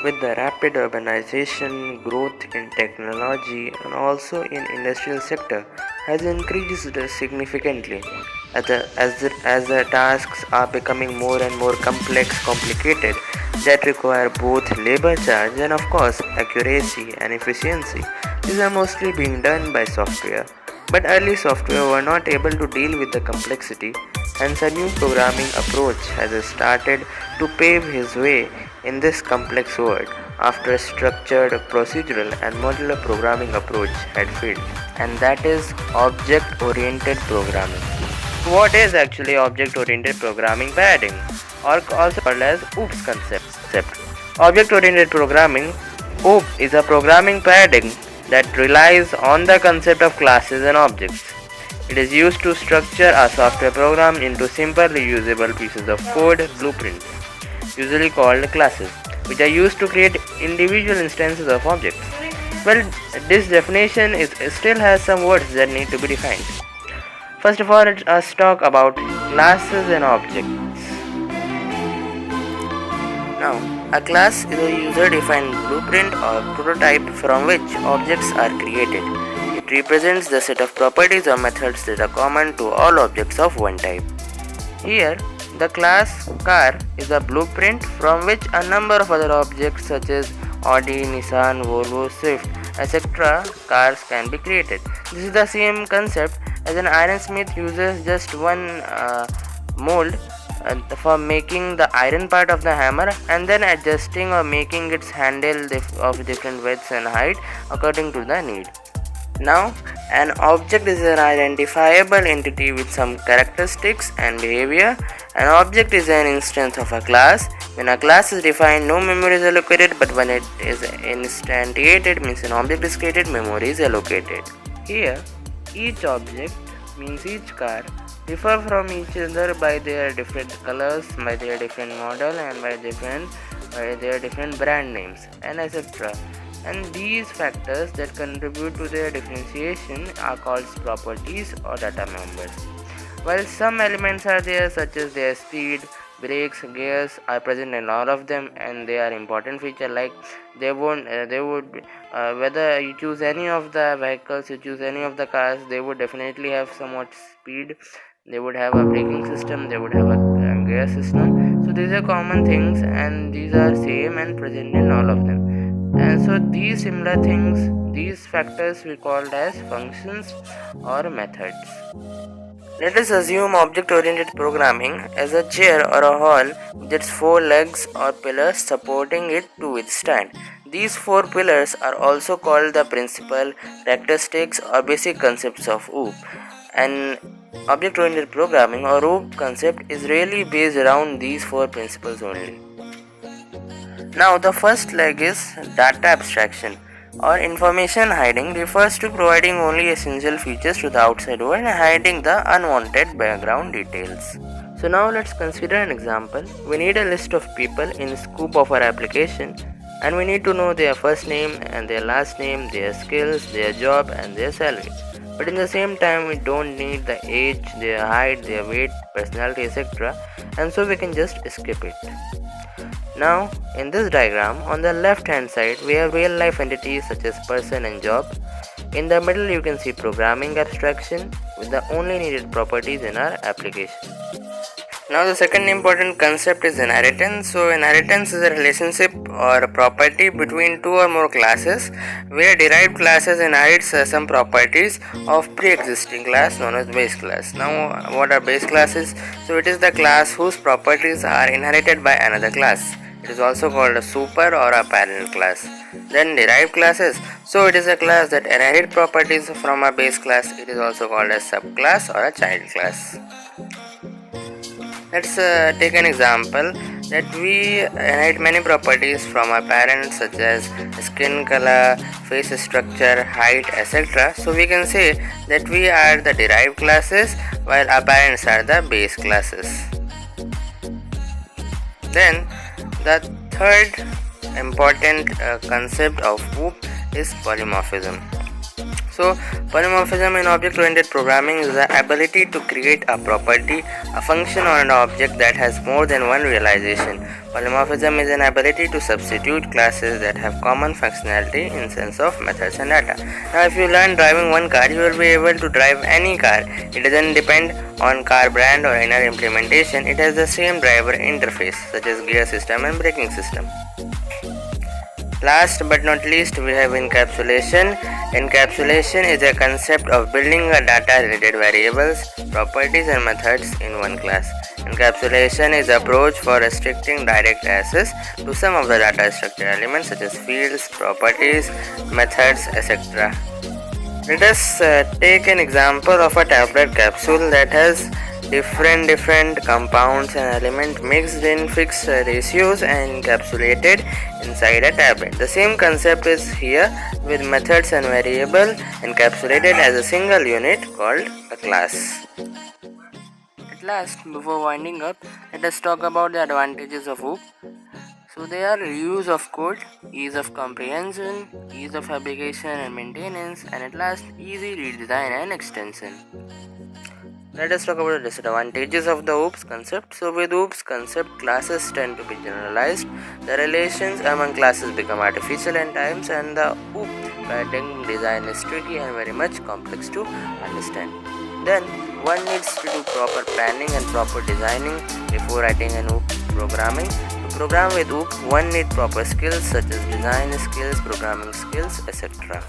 With the rapid urbanization, growth in technology and also in industrial sector has increased significantly as the tasks are becoming more and more complicated that require both labor charge and of course accuracy and efficiency. These are mostly being done by software. But early software were not able to deal with the complexity, hence a new programming approach has started to pave his way in this complex world after a structured, procedural and modular programming approach had failed, and that is object-oriented programming. What is actually object-oriented programming paradigm, or also called as OOPS concept? Object-oriented programming, OOP, is a programming paradigm that relies on the concept of classes and objects. It is used to structure a software program into simple reusable pieces of code blueprints, usually called classes, which are used to create individual instances of objects. Well, this definition still has some words that need to be defined. First of all, let us talk about classes and objects. Now, a class is a user-defined blueprint or prototype from which objects are created. It represents the set of properties or methods that are common to all objects of one type. Here, the class car is a blueprint from which a number of other objects such as Audi, Nissan, Volvo, Swift, etc. cars can be created. This is the same concept as an ironsmith uses just one mold for making the iron part of the hammer and then adjusting or making its handle of different widths and height according to the need. Now, an object is an identifiable entity with some characteristics and behavior. An object is an instance of a class. When a class is defined, no memory is allocated, but when it is instantiated, means an object is created, memory is allocated. Here, each object means each car differ from each other by their different colors, by their different model and by their different brand names and etc. And these factors that contribute to their differentiation are called properties or data members. While some elements are there such as their speed, brakes, gears are present in all of them and they are important feature, like whether you choose any of the vehicles, you choose any of the cars, they would definitely have somewhat speed, they would have a braking system, they would have a gear system. So these are common things and these are same and present in all of them. And so these similar things, these factors we called as functions or methods. Let us assume object-oriented programming as a chair or a hall with its 4 legs or pillars supporting it to withstand. These 4 pillars are also called the principal characteristics or basic concepts of OOP. And object-oriented programming or OOP concept is really based around these 4 principles only. Now, the first leg is data abstraction or information hiding, refers to providing only essential features to the outside world and hiding the unwanted background details. So now let's consider an example. We need a list of people in scope of our application and we need to know their first name and their last name, their skills, their job and their salary. But in the same time we don't need the age, their height, their weight, personality, etc. and so we can just skip it. Now, in this diagram, on the left hand side, we have real life entities such as person and job. In the middle, you can see programming abstraction with the only needed properties in our application. Now, the second important concept is inheritance. So, inheritance is a relationship or a property between 2 or more classes where derived classes inherits some properties of pre-existing class known as base class. Now, what are base classes? So, it is the class whose properties are inherited by another class. It is also called a super or a parent class. Then derived classes. So it is a class that inherits properties from a base class. It is also called a subclass or a child class. Let's take an example that we inherit many properties from our parents such as skin color, face structure, height, etc. So we can say that we are the derived classes while our parents are the base classes. Then the third important concept of OOP is polymorphism. So polymorphism in object-oriented programming is the ability to create a property, a function, or an object that has more than one realization. Polymorphism is an ability to substitute classes that have common functionality in sense of methods and data. Now if you learn driving one car, you will be able to drive any car. It doesn't depend on car brand or inner implementation. It has the same driver interface such as gear system and braking system. Last but not least, we have encapsulation. Encapsulation is a concept of building a data-related variables, properties and methods in one class. Encapsulation is an approach for restricting direct access to some of the data structure elements such as fields, properties, methods, etc. Let us take an example of a tablet capsule that has different compounds and elements mixed in fixed ratios and encapsulated inside a tablet. The same concept is here with methods and variable encapsulated as a single unit called a class. At last, before winding up, let us talk about the advantages of OOP. So they are reuse of code, ease of comprehension, ease of application and maintenance, and at last easy redesign and extension. Let us talk about the disadvantages of the OOPS concept. So with OOPS concept, classes tend to be generalized, the relations among classes become artificial at times, and the OOP pattern design is tricky and very much complex to understand. Then one needs to do proper planning and proper designing before writing an OOP programming. To program with OOP, one needs proper skills such as design skills, programming skills, etc.